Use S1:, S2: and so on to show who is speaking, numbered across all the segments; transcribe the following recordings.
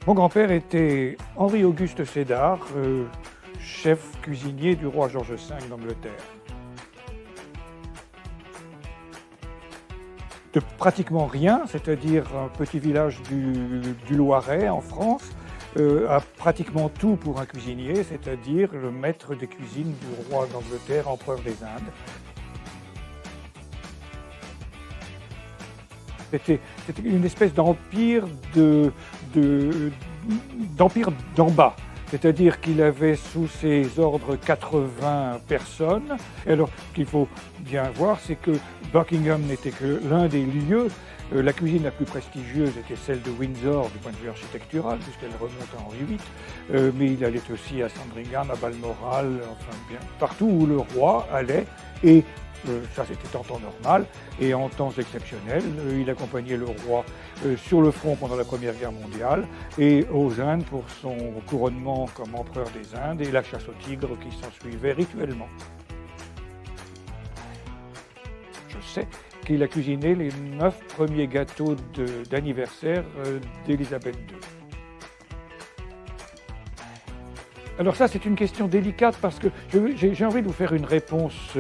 S1: Mon grand-père était Henri-Auguste Sédar, chef cuisinier du roi George V d'Angleterre. De pratiquement rien, c'est-à-dire un petit village du Loiret en France, à pratiquement tout pour un cuisinier, c'est-à-dire le maître des cuisines du roi d'Angleterre, empereur des Indes. C'était une espèce d'empire d'empire d'en bas. C'est-à-dire qu'il avait sous ses ordres 80 personnes. Et alors, ce qu'il faut bien voir, c'est que Buckingham n'était que l'un des lieux. La cuisine la plus prestigieuse était celle de Windsor du point de vue architectural, puisqu'elle remonte à Henri VIII. Mais il allait aussi à Sandringham, à Balmoral, enfin bien partout où le roi allait. Et ça, c'était en temps normal, et en temps exceptionnels, il accompagnait le roi sur le front pendant la Première Guerre mondiale et aux Indes pour son couronnement comme empereur des Indes et la chasse aux tigres qui s'ensuivait rituellement. Je sais qu'il a cuisiné les 9 premiers gâteaux d'anniversaire d'Élisabeth II. Alors ça, c'est une question délicate parce que j'ai envie de vous faire une réponse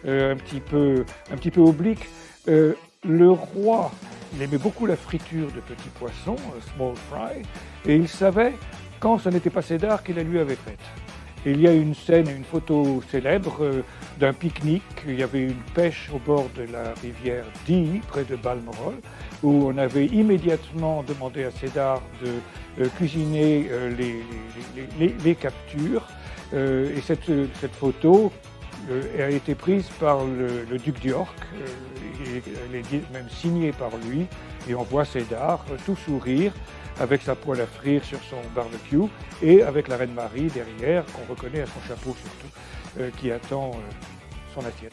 S1: un petit peu oblique. Le roi, il aimait beaucoup la friture de petits poissons, small fry, et il savait, quand ce n'était pas Sédar, qu'il la lui avait faite. Et il y a une scène, une photo célèbre d'un pique-nique. Il y avait une pêche au bord de la rivière Dee, près de Balmoral, où on avait immédiatement demandé à Sédar de cuisiner les captures. Et cette photo a été prise par le duc d'York, elle est même signée par lui, et on voit Sédar tout sourire avec sa poêle à frire sur son barbecue et avec la reine Marie derrière, qu'on reconnaît à son chapeau surtout, qui attend son assiette.